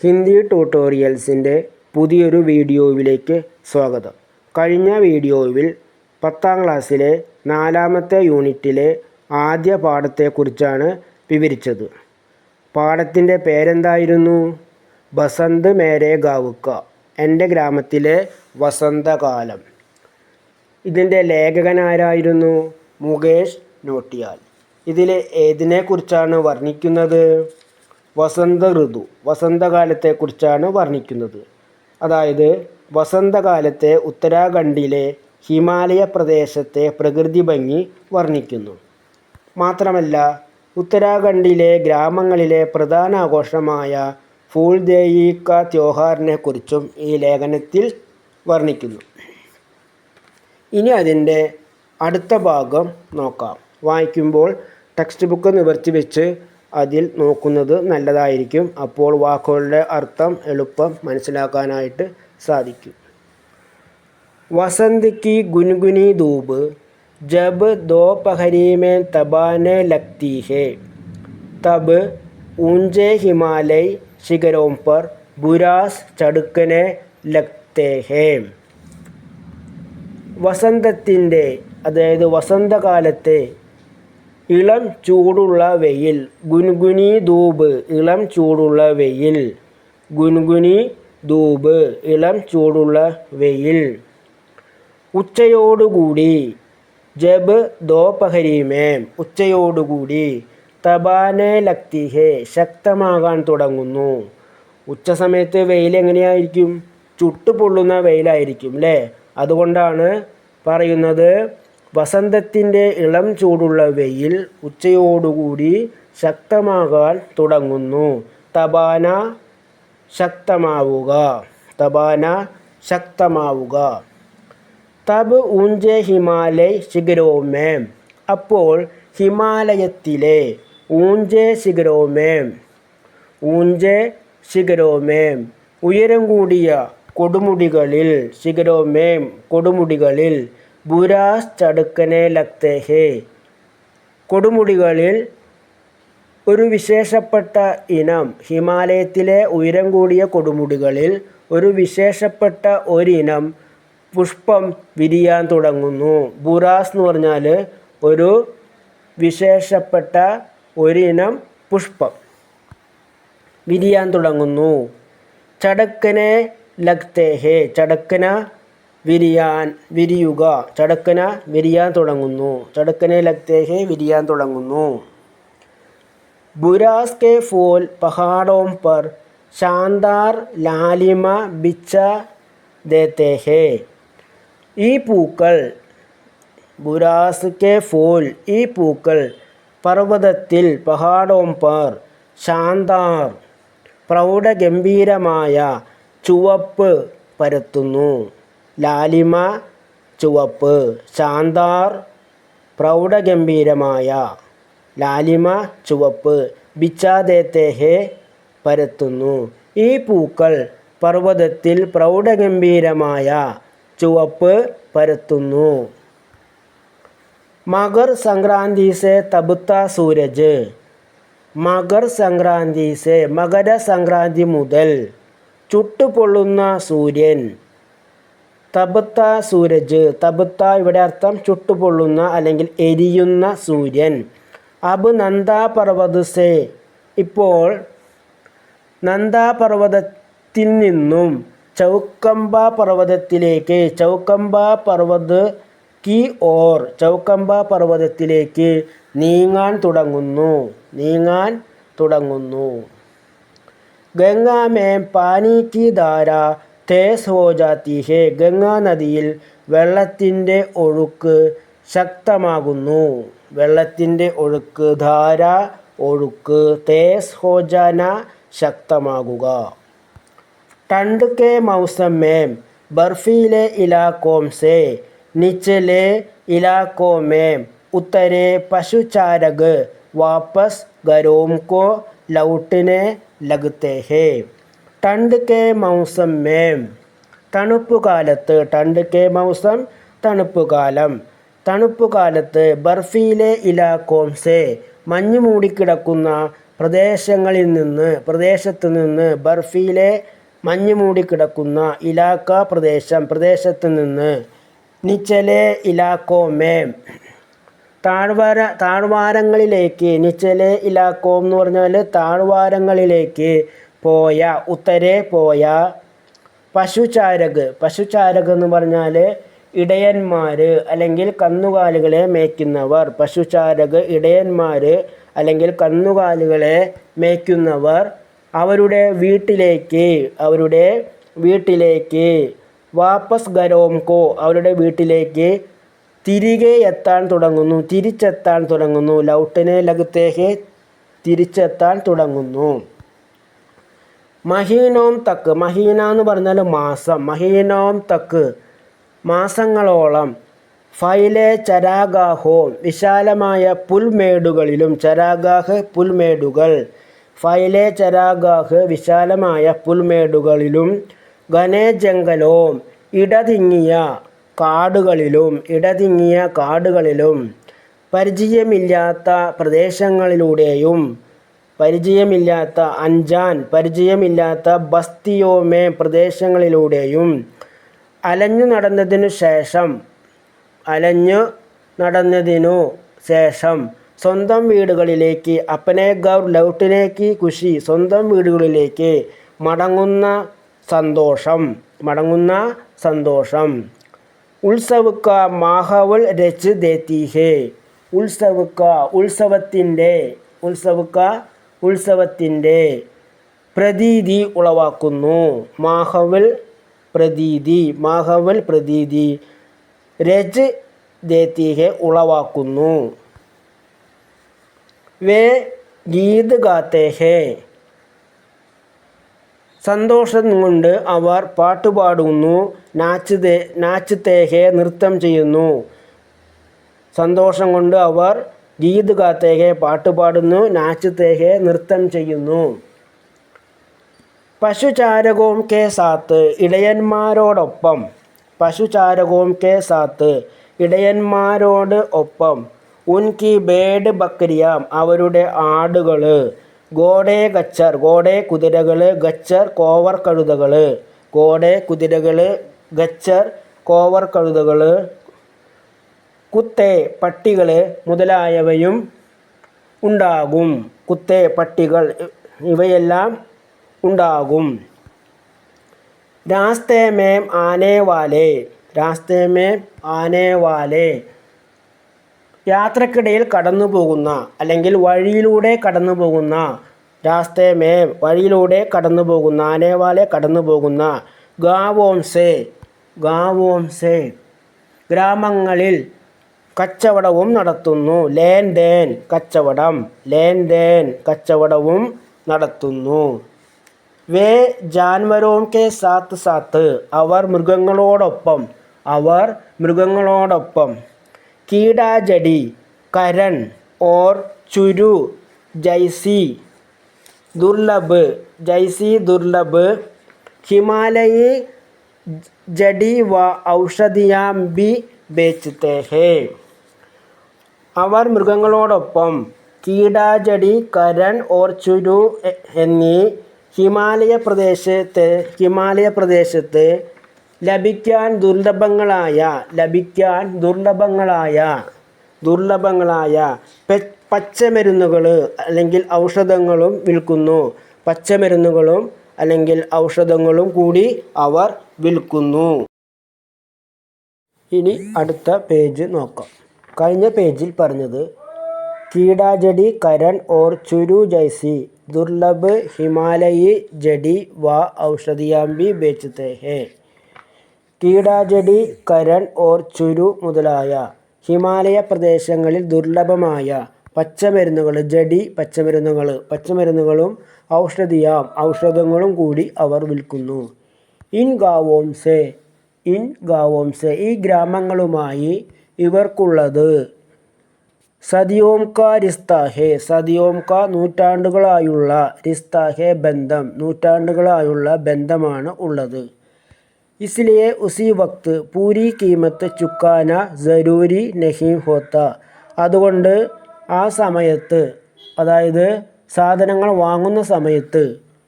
ഹിന്ദി ട്യൂട്ടോറിയൽസിൻ്റെ പുതിയൊരു വീഡിയോയിലേക്ക് സ്വാഗതം. കഴിഞ്ഞ വീഡിയോയിൽ 10ാം ക്ലാസ്സിലെ 4ാമത്തെ യൂണിറ്റിലെ ആദ്യ പാഠത്തെക്കുറിച്ചാണ് വിവരിച്ചത്. പാഠത്തിൻ്റെ പേരെന്തായിരുന്നു? ബസന്ത് മേരെ ഗാവുക്ക, എൻ്റെ ഗ്രാമത്തിലെ വസന്തകാലം. ഇതിൻ്റെ ലേഖകനാരായിരുന്നു? മുകേഷ് നോട്ടിയാൽ. ഇതിൽ ഏതിനെക്കുറിച്ചാണ് വർണ്ണിക്കുന്നത്? വസന്ത ഋതു, വസന്തകാലത്തെക്കുറിച്ചാണ് വർണ്ണിക്കുന്നത്. അതായത് വസന്തകാലത്തെ ഉത്തരാഖണ്ഡിലെ ഹിമാലയ പ്രദേശത്തെ പ്രകൃതി ഭംഗി വർണ്ണിക്കുന്നു. മാത്രമല്ല ഉത്തരാഖണ്ഡിലെ ഗ്രാമങ്ങളിലെ പ്രധാന ആഘോഷമായ ഫൂൾ ദേയി കാ ത്യോഹാറിനെ കുറിച്ചും ഈ ലേഖനത്തിൽ വർണ്ണിക്കുന്നു. ഇനി അതിൻ്റെ അടുത്ത ഭാഗം നോക്കാം. വായിക്കുമ്പോൾ ടെക്സ്റ്റ് ബുക്ക് നിവർത്തി വെച്ച് അതിൽ നോക്കുന്നത് നല്ലതായിരിക്കും. അപ്പോൾ വാക്കുകളുടെ അർത്ഥം എളുപ്പം മനസ്സിലാക്കാനായിട്ട് സാധിക്കും. വസന്ത് കി ഗുൻഗുനി ധൂപ് ജബ് दोपहरी में तबाने लगती है तब ऊंचे हिमालय शिखरों पर बुरास चढ़कने लगते हैं. വസന്തത്തിൻ്റെ, അതായത് വസന്തകാലത്തെ ഇളം ചൂടുള്ള വെയിൽ, ഗുൻഗുനി ധൂപ് ഇളം ചൂടുള്ള വെയിൽ, ഗുൻഗുനി ധൂപ് ഇളം ചൂടുള്ള വെയിൽ, ഉച്ചയോടുകൂടി, ജബ് ദോപഹരിമേം ഉച്ചയോടുകൂടി, തബാനെ ലഗ്തി ഹേ ശക്തമാകാൻ തുടങ്ങുന്നു. ഉച്ച സമയത്ത് വെയിൽ എങ്ങനെയായിരിക്കും? ചുട്ടുപൊള്ളുന്ന വെയിലായിരിക്കും അല്ലേ? അതുകൊണ്ടാണ് പറയുന്നത് വസന്തത്തിൻ്റെ ഇളം ചൂടുള്ള വെയിൽ ഉച്ചയോടുകൂടി ശക്തമാകാൻ തുടങ്ങുന്നു. തബാന ശക്തമാവുക, തബാന ശക്തമാവുക. തബ് ഊഞ്ചെ ഹിമാലയ ശിഖരോമേം അപ്പോൾ ഹിമാലയത്തിലെ, ഊഞ്ചെ ശിഖരോമേം, ഊഞ്ചെ ശിഖരോമേം ഉയരം കൂടിയ കൊടുമുടികളിൽ, ശിഖരോമേം കൊടുമുടികളിൽ, ബുരാസ് ചടുക്കനെ ലഗ്തേ ഹേ കൊടുമുടികളിൽ ഒരു വിശേഷപ്പെട്ട ഇനം, ഹിമാലയത്തിലെ ഉയരം കൂടിയ കൊടുമുടികളിൽ ഒരു വിശേഷപ്പെട്ട ഒരിനം പുഷ്പം വിരിയാൻ തുടങ്ങുന്നു. ബുറാസ് എന്ന് പറഞ്ഞാൽ ഒരു വിശേഷപ്പെട്ട ഒരിനം പുഷ്പം വിരിയാൻ തുടങ്ങുന്നു. ചടക്കനെ ലഗ്തേ ഹേ ചടക്കന വിരിയുക, ചടക്കന വിരിയാൻ തുടങ്ങുന്നു, ചടക്കനെ ലഗ്തേ ഹേ വിരിയാൻ തുടങ്ങുന്നു. ബുരാസ് കെ ഫൂൽ പഹാഡോം പർ ശാന്ദാർ ലാലിമ ബിച്ച ദേത്തെ ഹേ ഈ പൂക്കൾ, ബുരാസ് കെ ഫൂൽ ഈ പൂക്കൾ, പർവ്വതത്തിൽ, പഹാഡോം പർ ശാന്ദാർ പ്രൗഢഗംഭീരമായ ചുവപ്പ് പരത്തുന്നു. ലാലിമ ചുവപ്പ്, ശാന്ദാർ പ്രൗഢഗംഭീരമായ, ലാലിമ ചുവപ്പ്, ബിച്ചാ ദേത്തെ ഹേ പരത്തുന്നു. ഈ പൂക്കൾ പർവ്വതത്തിൽ പ്രൗഢഗംഭീരമായ ചുവപ്പ് പരത്തുന്നു. മകർ സംക്രാന്തി സെ തബ്താ സൂരജ് മകർ സംക്രാന്തി സെ മകരസംക്രാന്തി മുതൽ ചുട്ടുപൊള്ളുന്ന സൂര്യൻ. തബ്ത സൂരജ്, തബ്ത ഇവിടെ അർത്ഥം ചുട്ടുപൊള്ളുന്ന അല്ലെങ്കിൽ എരിയുന്ന സൂര്യൻ. അബ് നന്ദാ പർവ്വത് സെ ഇപ്പോൾ നന്ദാ പർവ്വതത്തിൽ നിന്നും ചൗക്കമ്പ പർവ്വതത്തിലേക്ക്, ചൗക്കമ്പ പർവ്വത് കി ഓർ ചൗക്കമ്പ പർവ്വതത്തിലേക്ക് നീങ്ങാൻ തുടങ്ങുന്നു, നീങ്ങാൻ തുടങ്ങുന്നു. ഗംഗാ മേം പാനി കി ധാര തേസ് ഹോ ജാത്തി ഹേ ഗംഗാ നദിയിൽ വെള്ളത്തിൻ്റെ ഒഴുക്ക് ശക്തമാകുന്നു, വെള്ളത്തിൻ്റെ ഒഴുക്ക്, ധാര ഒഴുക്ക്, തേസ് ഹോ ജാന ശക്തമാകുക. ठंड के मौसम में बर्फीले इलाकों से निचले इलाकों में उतरे पशुचारक वापस घरों को लौटने लगते हैं. ठंड के मौसम में തണുപ്പുകാലത്ത്, ठंड के मौसम തണുപ്പുകാലം, തണുപ്പുകാലത്ത് ബർഫീലെ ഇലാക്കോം സെ മഞ്ഞ് മൂടിക്കിടക്കുന്ന പ്രദേശത്ത് നിന്ന് ബർഫിയിലെ മഞ്ഞ് മൂടിക്കിടക്കുന്ന ഇലാക്ക പ്രദേശത്ത് നിന്ന് നിച്ചലെ ഇലാക്കോമേം താഴ്വാരങ്ങളിലേക്ക് നിച്ചലെ ഇലാക്കോം എന്ന് പറഞ്ഞാൽ താഴ്വാരങ്ങളിലേക്ക് പോയ ഉത്തരെ പോയ പശുചാരക് എന്ന് പറഞ്ഞാൽ ഇടയന്മാർ അല്ലെങ്കിൽ കന്നുകാലികളെ മേയ്ക്കുന്നവർ. പശുചാരക് ഇടയന്മാർ അല്ലെങ്കിൽ കന്നുകാലികളെ മേയ്ക്കുന്നവർ അവരുടെ വീട്ടിലേക്ക് വാപ്പസ് ഗരോംകോ അവരുടെ വീട്ടിലേക്ക് തിരിച്ചെത്താൻ തുടങ്ങുന്നു. ലൗട്ടനെ ലഗ്തേഹെ തിരിച്ചെത്താൻ തുടങ്ങുന്നു. മഹീനോം തക്ക് മഹീന എന്ന് പറഞ്ഞാൽ മാസം. മഹീനോം തക്ക് മാസങ്ങളോളം. ഫൈലെ ചരാഗാഹോം വിശാലമായ പുൽമേടുകളിലും. ചരാഗാഹ് പുൽമേടുകൾ. ഫൈലെ ചരാഗാഹ് വിശാലമായ പുൽമേടുകളിലും. ഘനെ ജംഗലോം ഇടതിങ്ങിയ കാടുകളിലും. പരിചയമില്ലാത്ത പ്രദേശങ്ങളിലൂടെയും. പരിചയമില്ലാത്ത ബസ്തിയോമേ പ്രദേശങ്ങളിലൂടെയും അലഞ്ഞു നടന്നതിനു ശേഷം സ്വന്തം വീടുകളിലേക്ക് അപ്പനെ ഗൗർ ലൗട്ടിനേക്ക് ഖുഷി സ്വന്തം വീടുകളിലേക്ക് മടങ്ങുന്ന സന്തോഷം. ഉത്സവക്ക മാഹവൽ രച്ച് ദേത്തി ഹേ ഉത്സവത്തിൻ്റെ പ്രതീതി ഉളവാക്കുന്നു. മാഹവൽ പ്രതീതി രജ് ദേത്തി ഹേ ഉളവാക്കുന്നു. വേ ഗീത് ഗാത്തെ ഹേ സന്തോഷം കൊണ്ട് അവർ പാട്ടുപാടുന്നു. നാച്ചത്തെ ഹേ നൃത്തം ചെയ്യുന്നു. സന്തോഷം കൊണ്ട് അവർ ഗീത് ഗാത്തെ ഹേ പാട്ടുപാടുന്നു. നാച്ചത്തെ ഹേ നൃത്തം ചെയ്യുന്നു. പശുചാരകോം കെ സാത്ത് ഇടയന്മാരോട് ഒപ്പം. ഉൻകി ബേഡ് ബക്രിയാം അവരുടെ ആടുകൾ. ഗോഡെ കുതിരകൾ. ഗച്ചർ കോവർ കഴുതകൾ. കുത്തെ പട്ടികൾ മുതലായവയും ഉണ്ടാകും. പട്ടികൾ ഇവയെല്ലാം ഉണ്ടാകും. രാസ്തേ മേം ആനെ വാലേ യാത്രക്കിടയിൽ കടന്നു പോകുന്ന അല്ലെങ്കിൽ വഴിയിലൂടെ കടന്നു പോകുന്ന. രാസ്തേ മേം വഴിയിലൂടെ കടന്നു പോകുന്ന. ആനേവാലെ കടന്നു പോകുന്ന. ഗാവോം സേ ഗ്രാമങ്ങളിൽ കച്ചവടവും നടത്തുന്നു. ലേൻ ദേൻ കച്ചവടവും നടത്തുന്നു. വേ ജാൻവരോം കെ സാത്ത് അവർ മൃഗങ്ങളോടൊപ്പം. കീടാജടി കരൺ ഓർ ചുരു ജൈസി ദുർലഭ് ഹിമാലയി ജടി വ ഔഷധിയാം ബി ബേച്ചത്തെ ഹേ അവർ മൃഗങ്ങളോടൊപ്പം കീടാജടി കരൺ ഓർ ചുരു എന്നീ ഹിമാലയ പ്രദേശത്ത് ലഭിക്കാൻ ദുർലഭങ്ങളായ പച്ചമരുന്നുകൾ അല്ലെങ്കിൽ ഔഷധങ്ങളും വിൽക്കുന്നു. പച്ചമരുന്നുകളും അല്ലെങ്കിൽ ഔഷധങ്ങളും കൂടി അവർ വിൽക്കുന്നു. ഇനി അടുത്ത പേജ് നോക്കാം. കഴിഞ്ഞ പേജിൽ പറഞ്ഞത് കീടാജടി കരൺ ഓർ ചുരു ജൈസി ദുർലഭ് ഹിമാലയി ജടി വ ഔഷധിയാംബി ബേച്ചത്തെ ഹേ. കീടാജടി കരൺ ഓർ ചുരു മുതലായ ഹിമാലയ പ്രദേശങ്ങളിൽ ദുർലഭമായ പച്ചമരുന്നുകൾ പച്ചമരുന്നുകളും ഔഷധങ്ങളും കൂടി അവർ വിൽക്കുന്നു. ഇൻ ഗാവോം സേ ഈ ഗ്രാമങ്ങളുമായി ഇവർക്കുള്ളത് സദിയോം കാ റിസ്താ ഹേ നൂറ്റാണ്ടുകളായുള്ള റിസ്താ ഹേ നൂറ്റാണ്ടുകളായുള്ള ബന്ധമാണ് ഉള്ളത്. इसलिए उसी वक्त पूरी कीमत चुकाना ज़रूरी नहीं होता അതുകൊണ്ട് ആ സമയത്ത് അതായത് സാധനങ്ങൾ വാങ്ങുന്ന സമയത്ത്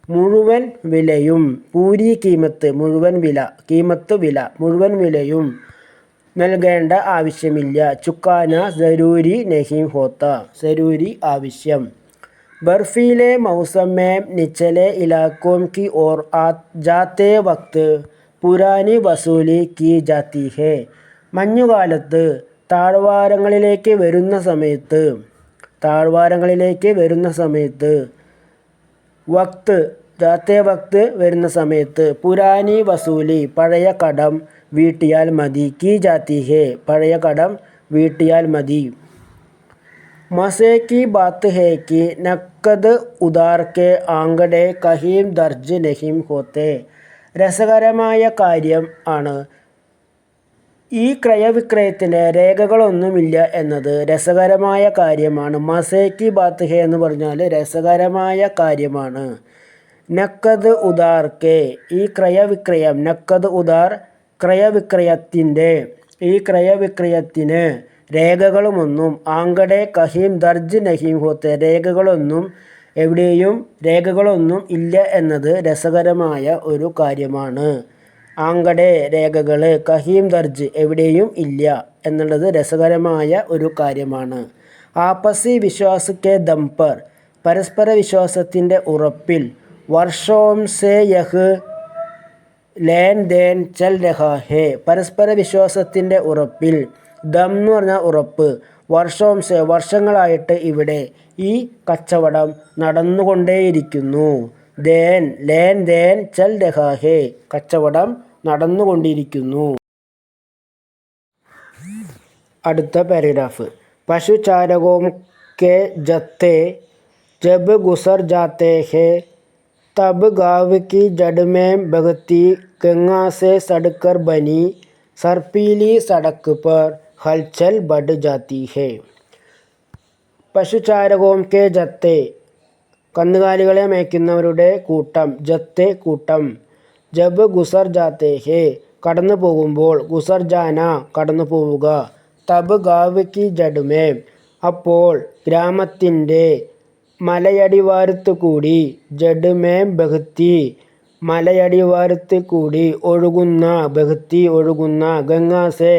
മുഴുവൻ വിലയും പൂരി കീമത്ത് മുഴുവൻ വില, കീമത്ത് വില, മുഴുവൻ വിലയും നൽകേണ്ട ആവശ്യമില്ല. ചുക്കാന ജരൂരി നഹീം ഹോത്ത, ജരൂരി ആവശ്യം. ബർഫീലെ मौसम में निचले इलाकों की ओर जाते वक्त पुरानी वसूली की जाती है. മഞ്ഞുകാലത്ത് താഴ്വാരങ്ങളിലേക്ക് വരുന്ന സമയത്ത് വക്ത് ജാത്തെ വക്ത് വരുന്ന സമയത്ത് പുരാനി വസൂലി പഴയ കടം വീട്ടിയാൽ മതി. കി ജാത്തി ഹെ പഴയ കടം വീട്ടിയാൽ മതി. മസേ की बात है कि नकद उधार के आंकड़े कहीं दर्ज नहीं होते. രസകരമായ കാര്യം ആണ് ഈ ക്രയവിക്രയത്തിന് രേഖകളൊന്നുമില്ല എന്നത് രസകരമായ കാര്യമാണ്. മസേ की बात है എന്ന് പറഞ്ഞാൽ രസകരമായ കാര്യമാണ്. നക്കദ് ഉദാർ കെ ഈ ക്രയവിക്രയം, നക്കദ് ഉദാർ ക്രയവിക്രയത്തിന് രേഖകളുമൊന്നും, ആങ്കടെ കഹീം ദർജ് നഹീം ഹോത്തെ രേഖകളൊന്നും ഇല്ല എന്നത് രസകരമായ ഒരു കാര്യമാണ്. ആങ്കടെ രേഖകൾ, കഹീം ദർജ് എവിടെയും ഇല്ല എന്നുള്ളത് രസകരമായ ഒരു കാര്യമാണ്. ആപ്പസി വിശ്വാസ് കെ ദം പർ പരസ്പര വിശ്വാസത്തിൻ്റെ ഉറപ്പിൽ വർഷോം സേ യഹ് ലേൻ ദേൻ ചൽ രഹാ ഹേ പരസ്പര വിശ്വാസത്തിൻ്റെ ഉറപ്പിൽ, ദം എന്ന് പറഞ്ഞാൽ ഉറപ്പ്, വർഷോംസെ വർഷങ്ങളായിട്ട് ഇവിടെ ഈ കച്ചവടം നടന്നുകൊണ്ടേയിരിക്കുന്നു. ലേൻ ദേൻ ചൽ രഹാ ഹേ കച്ചവടം നടന്നുകൊണ്ടിരിക്കുന്നു. അടുത്ത പാരഗ്രാഫ്. പശുചാരകോं के जत्थे जब गुजर जाते हैं तब गांव की जड़ में बहती गंगा से सड़कर बनी സർപ്പീലി സടക്ക് पर हलचल बढ़ जाती है. പശുചാരകോं के जत्थे കന്നുകാലികളെ മേയ്ക്കുന്നവരുടെ കൂട്ടം, ജത്തെ കൂട്ടം, ജബ് ഗുസർ ജാത്തെ ഹേ കടന്നു പോകുമ്പോൾ, ഗുസർ ജാന കടന്നു പോവുക, തബ് ഗാവ് കി ജഡ് മേ അപ്പോൾ ഗ്രാമത്തിൻ്റെ മലയടിവാരത്ത് കൂടി, ജഡ് മേ ബഹ്തി മലയടിവാരത്ത് കൂടി ഒഴുകുന്ന, ബഹ്തി ഒഴുകുന്ന, ഗംഗാസെ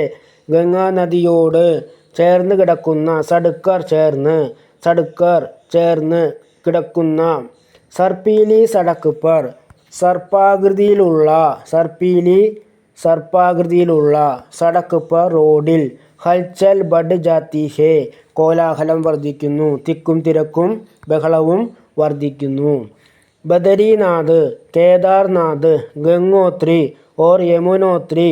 ഗംഗാ നദിയോട് ചേർന്ന് കിടക്കുന്ന, സടുക്കർ ചേർന്ന് കിടക്കുന്ന, സർപ്പീലി സടക്ക് പർ സർപ്പാകൃതിയിലുള്ള സടക്ക് പർ റോഡിൽ, ഹൽചൽ ബഡ് ജാത്തി ഹേ കോലാഹലം വർദ്ധിക്കുന്നു, തിക്കും തിരക്കും ബഹളവും വർദ്ധിക്കുന്നു. ബദരീനാഥ് കേദാർനാഥ് ഗംഗോത്രി और यमुनोत्री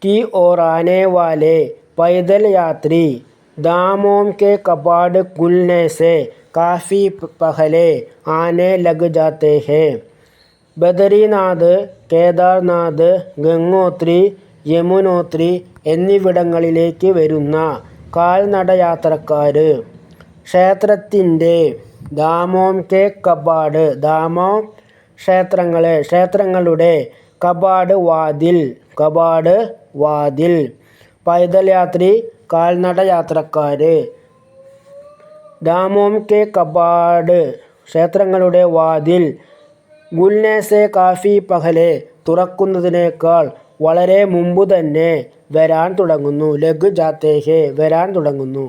की ओर आने वाले पैदल यात्री दामों के कपाट खुलने से काफ़ी पहले आने लग जाते हैं. ബദരീനാഥ്, കേദാർനാഥ്, ഗംഗോത്രി, യമുനോത്രി എന്നിവിടങ്ങളിലേക്ക് വരുന്ന കാൽനടയാത്രക്കാർ ക്ഷേത്രത്തിൻ്റെ ദാമോം കെ കപാട്, ദാമോം ക്ഷേത്രങ്ങളുടെ കപാട് വാതിൽ, പൈതൽ യാത്രി കാൽനടയാത്രക്കാർ, ദാമോം കെ കപാട് ക്ഷേത്രങ്ങളുടെ വാതിൽ, ഗുൽനേസെ കാഫി പഹലെ തുറക്കുന്നതിനേക്കാൾ വളരെ മുമ്പ് തന്നെ വരാൻ തുടങ്ങുന്നു, ലഗ് ജാത്തെ ഹേ വരാൻ തുടങ്ങുന്നു.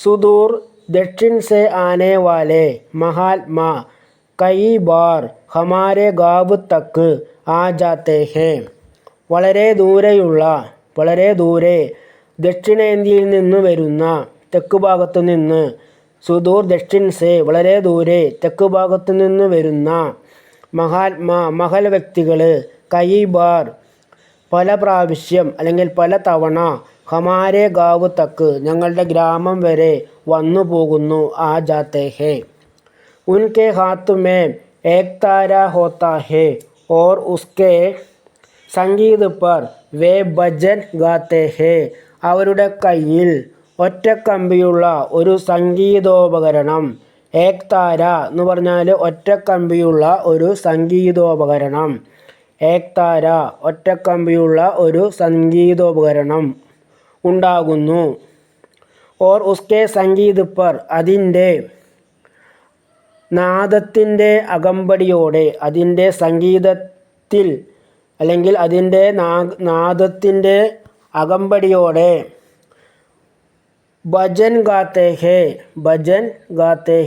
സുദൂർ दक्षिण से आने वाले महात्मा कई बार हमारे गांव तक आ जाते हैं. വളരെ ദൂരെ ദക്ഷിണേന്ത്യയിൽ നിന്ന് വരുന്ന, തെക്ക് ഭാഗത്തു നിന്ന്, സുദൂർ ദക്ഷിൺ സെ വളരെ ദൂരെ തെക്ക് ഭാഗത്തു നിന്ന് വരുന്ന, മഹൽ വ്യക്തികൾ, കയി ബാർ പല പ്രാവശ്യം അല്ലെങ്കിൽ പല തവണ, ഹമാരെ ഗാവ് തക്ക് ഞങ്ങളുടെ ഗ്രാമം വരെ വന്നു പോകുന്നു, ആ ജാത്തെ ഹേ. ഉൻകെ ഹാത്ത് മേ ഏക് താര ഹോത്താ ഹേ और उसके സംഗീത് പർ വേ ഭജൻ ഗാത്തെ ഹേ അവരുടെ കയ്യിൽ ഒറ്റക്കമ്പിയുള്ള ഒരു സംഗീതോപകരണം, ഏക് താര എന്ന് പറഞ്ഞാൽ ഒറ്റക്കമ്പിയുള്ള ഒരു സംഗീതോപകരണം, ഏക് താര ഒറ്റക്കമ്പിയുള്ള ഒരു സംഗീതോപകരണം ഉണ്ടാകുന്നു. ഓർ ഉസ്കെ സംഗീത് പർ അതിൻ്റെ നാദത്തിൻ്റെ അകമ്പടിയോടെ, അതിൻ്റെ സംഗീതത്തിൽ അല്ലെങ്കിൽ അതിൻ്റെ നാദത്തിൻ്റെ അകമ്പടിയോടെ ഭജൻ ഗാത്തെ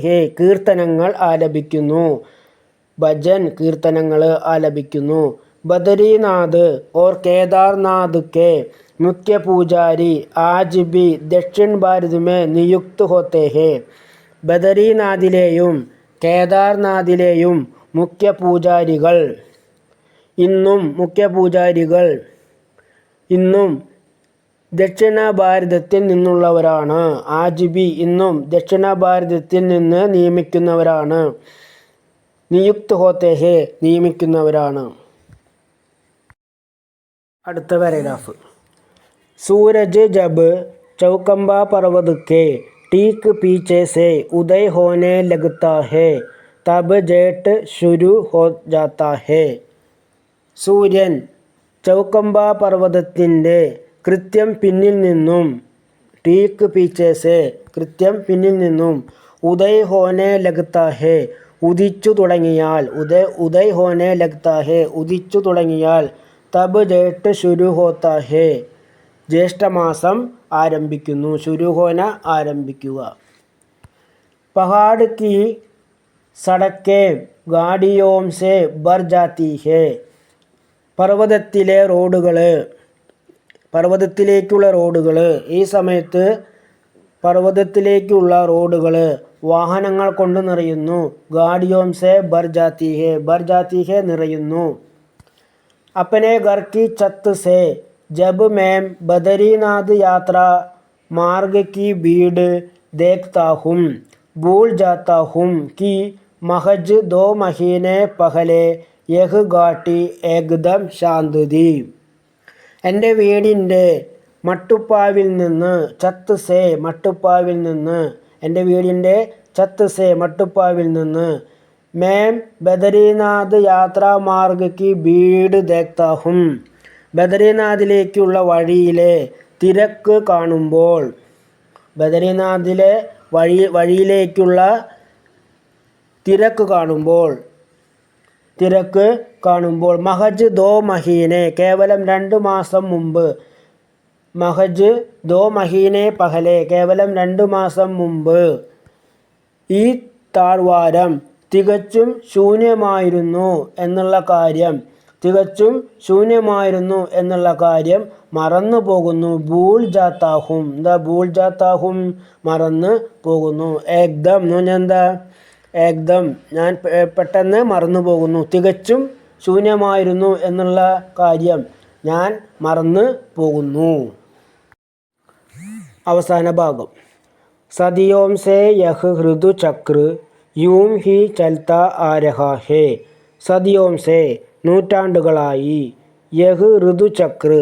ഹേ കീർത്തനങ്ങൾ ആലപിക്കുന്നു. ഭജൻ കീർത്തനങ്ങൾ ആലപിക്കുന്നു. ബദരീനാഥ് और केदारनाथ के मुख्य पुजारी आज भी दक्षिण भारत में नियुक्त होते हैं. ബദരീനാഥിലെയും കേദാർനാഥിലെയും മുഖ്യപൂജാരികൾ ഇന്നും ദക്ഷിണ ഭാരതത്തിൽ നിന്നുള്ളവരാണ്. ആജിബി ഇന്നും ദക്ഷിണ ഭാരതത്തിൽ നിന്ന് നിയമിക്കുന്നവരാണ്. നിയുക്ത് ഹോത്തെ ഹേ നിയമിക്കുന്നവരാണ്. അടുത്ത പാരഗ്രാഫ്. സൂരജ് ജബ് ചൗക്കമ്പ पर्वत के ठीक पीछे से उदय होने लगता है तब जेठ शुरू हो जाता है. സൂര്യൻ ചൗക്കമ്പ പർവ്വതത്തിൻ്റെ കൃത്യം പിന്നിൽ നിന്നും ടീക്ക് പീച്ചേസെ കൃത്യം പിന്നിൽ നിന്നും ഉദയ് ഹോനെ ലഗ്താ ഹേ ഉദിച്ചു തുടങ്ങിയാൽ ഉദയ് ഹോനെ ലഗ്താ ഹേ ഉദിച്ചു തുടങ്ങിയാൽ തബ് ജേട്ട് ശുരു ഹോത്താ ഹേ ജ്യേഷ്ഠമാസം ആരംഭിക്കുന്നു. ശുരുഹോന ആരംഭിക്കുക. പഹാഡ് കി സടക്കെ ഗാഡിയോം സെ ഭർ ജാത്തി ഹേ പർവ്വതത്തിലേക്കുള്ള റോഡുകൾ ഈ സമയത്ത് പർവ്വതത്തിലേക്കുള്ള റോഡുകൾ വാഹനങ്ങൾ കൊണ്ട് നിറയുന്നു. ഗാഡിയോം സെ ഭർ ജാത്തി ഹേ നിറയുന്നു. अपने घर की छत से जब मैं बद्रीनाथ यात्रा मार्ग की भीड़ देखता हूँ भूल जाता हूँ कि महज 2 महीने पहले यह घाटी एकदम शांत थी. എൻ്റെ വീടിൻ്റെ മട്ടുപ്പാവിൽ നിന്ന് എൻ്റെ വീടിൻ്റെ മട്ടുപ്പാവിൽ നിന്ന് मैं ബദരീനാഥ് യാത്രാ മാർഗ് കി ഭീഡ് ദേഖ്താ ഹും ബദരീനാഥിലേക്കുള്ള വഴിയിലെ തിരക്ക് കാണുമ്പോൾ വഴിയിലേക്കുള്ള തിരക്ക് കാണുമ്പോൾ മഹജ് 2 മഹീനെ കേവലം 2 മാസം മുമ്പ് മഹജ് 2 മഹീനെ പഹലെ കേവലം 2 മാസം മുമ്പ് ഈ താഴ്വാരം തികച്ചും ശൂന്യമായിരുന്നു എന്നുള്ള കാര്യം മറന്നു പോകുന്നു. ഭൂൽ ജാത്താഹും മറന്നു പോകുന്നു. ഏകദം എന്താ ഏകദം ഞാൻ പെട്ടെന്ന് മറന്നു പോകുന്നു. തികച്ചും ശൂന്യമായിരുന്നു എന്നുള്ള കാര്യം ഞാൻ മറന്നു പോകുന്നു. അവസാന ഭാഗം. സദിയോം സേ യഹ് ഋതു ചക്ര യൂം ഹി ചൽത്താ ആ രഹാ ഹേ. സദിയോം സേ നൂറ്റാണ്ടുകളായി യഹ് ഋതുചക്ര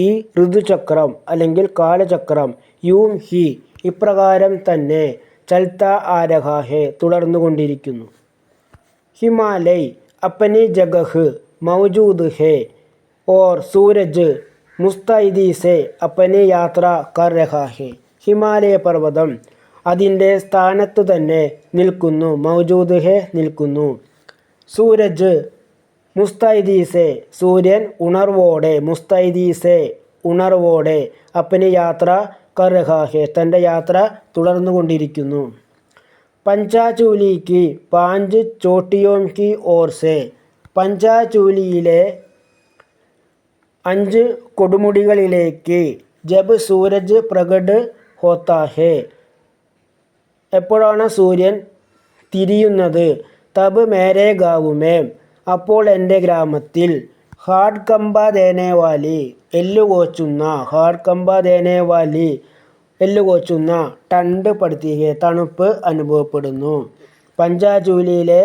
ഈ ഋതുചക്രം അല്ലെങ്കിൽ കാലചക്രം യൂം ഹി ഇപ്രകാരം തന്നെ ചൽത്താ ആ രഹാ ഹേ തുടർന്നുകൊണ്ടിരിക്കുന്നു. ഹിമാലയ് അപ്പനി ജഗഹ് മൗജൂദ് ഹേ ഓർ സൂരജ് മുസ്തൈദി സേ അപ്പനി യാത്ര കർ രഹാ ഹേ. ഹിമാലയ പർവ്വതം അതിൻ്റെ സ്ഥാനത്ത് തന്നെ നിൽക്കുന്നു. മൗജൂദ് ഹേ നിൽക്കുന്നു. സൂരജ് മുസ്തൈദീസെ സൂര്യൻ ഉണർവോടെ അപ്പനി യാത്ര കർ രഹാ ഹേ തൻ്റെ യാത്ര തുടർന്നുകൊണ്ടിരിക്കുന്നു. പഞ്ചാചൂലിക്ക് 5 ചോട്ടിയോം കി ഓർ സേ പഞ്ചാചൂലിയിലെ 5 കൊടുമുടികളിലേക്ക് ജബ് സൂരജ് പ്രകട് ഹോത്താ ഹേ എപ്പോഴാണ് സൂര്യൻ തിരിയുന്നത്. തബ് മേരെ ഗാവുമേ അപ്പോൾ എൻ്റെ ഗ്രാമത്തിൽ ഹാഡ്കമ്പ ദേനേവാലി എല്ലുകോച്ചുന്ന ടണ്ട് പടുത്തിയെ തണുപ്പ് അനുഭവപ്പെടുന്നു. പഞ്ചാചൂലിയിലെ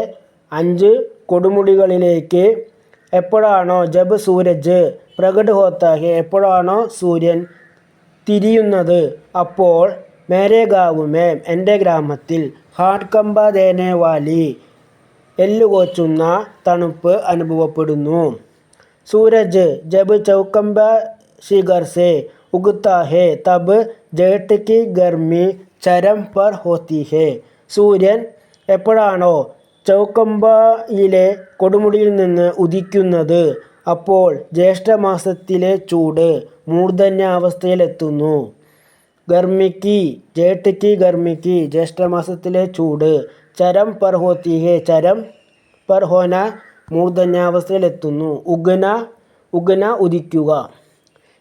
5 കൊടുമുടികളിലേക്ക് എപ്പോഴാണോ ജബ് സൂരജ് പ്രകട് ഹോത്താ ഹേ എപ്പോഴാണോ സൂര്യൻ തിരിയുന്നത് അപ്പോൾ മേരെ ഗാവുമേ എൻ്റെ ഗ്രാമത്തിൽ ഹാഡ്കമ്പ ദേനേവാലി എല്ലുകോച്ചുന്ന തണുപ്പ് അനുഭവപ്പെടുന്നു. സൂരജ് ജബ് ചൗക്കമ്പ ശിഖർ സേ ഉഗത്താ ഹേ തബ് ജേട്ട് കി ഗർമി ചരം പർ ഹോത്തി ഹേ സൂര്യൻ എപ്പോഴാണോ ചൗക്കമ്പയിലെ കൊടുമുടിയിൽ നിന്ന് ഉദിക്കുന്നത്. അപ്പോൾ ജ്യേഷ്ഠമാസത്തിലെ ചൂട് മൂർധന്യാവസ്ഥയിലെത്തുന്നു. ഗർമിക്ക് ജേഠ് ഗർമിക്ക് ജ്യേഷ്ഠമാസത്തിലെ ചൂട്. ചരം पर होती है ചരം पर होना മൂർധന്യാവസ്ഥയിലെത്തുന്നു. ഉഗ്ന ഉദിക്കുക.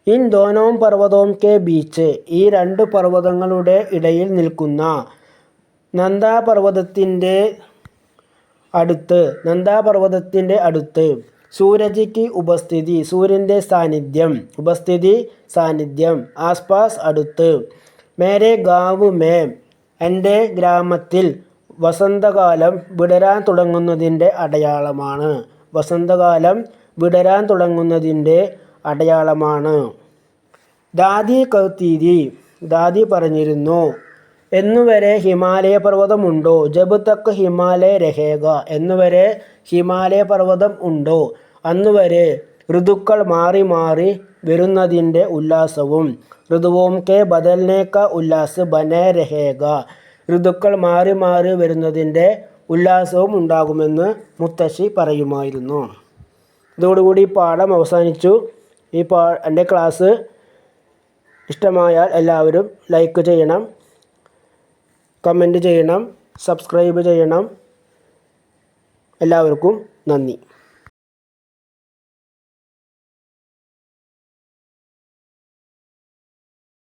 ഇൻ ദോനോം പർവ്വതോം കെ ബീച്ച് ഈ രണ്ട് പർവ്വതങ്ങളുടെ ഇടയിൽ നിൽക്കുന്ന. നന്ദാപർവ്വതത്തിൻ്റെ അടുത്ത്. സൂരജിക്ക് ഉപസ്ഥിതി സൂര്യൻ്റെ സാന്നിധ്യം. ഉപസ്ഥിതി സാന്നിധ്യം. ആസ്പാസ് അടുത്ത്. മേരെ ഗാവ് മേ എൻ്റെ ഗ്രാമത്തിൽ വസന്തകാലം വിടരാൻ തുടങ്ങുന്നതിൻ്റെ അടയാളമാണ്. വസന്തകാലം വിടരാൻ തുടങ്ങുന്നതിൻ്റെ അടയാളമാണ്. ദാദി കൗത്തീതി ദാദി പറഞ്ഞിരുന്നു. എന്നുവരെ ഹിമാലയ പർവ്വതമുണ്ടോ? ജബ് തക്ക് ഹിമാലയ രഹേഗ എന്നുവരെ ഹിമാലയ പർവ്വതം ഉണ്ടോ അന്നുവരെ ഋതുക്കൾ മാറി മാറി വരുന്നതിൻ്റെ ഉല്ലാസവും. ഋതുവോം കെ ബദൽനെ കാ ഉല്ലാസ് ബനേ രഹേഗ ഋതുക്കൾ മാറി മാറി വരുന്നതിൻ്റെ ഉല്ലാസവും ഉണ്ടാകുമെന്ന് മുത്തശ്ശി പറയുമായിരുന്നു. ഇതോടുകൂടി പാഠം അവസാനിച്ചു. എൻ്റെ ക്ലാസ് ഇഷ്ടമായാൽ എല്ലാവരും ലൈക്ക് ചെയ്യണം, കമൻറ്റ് ചെയ്യണം, സബ്സ്ക്രൈബ് ചെയ്യണം. എല്ലാവർക്കും നന്ദി.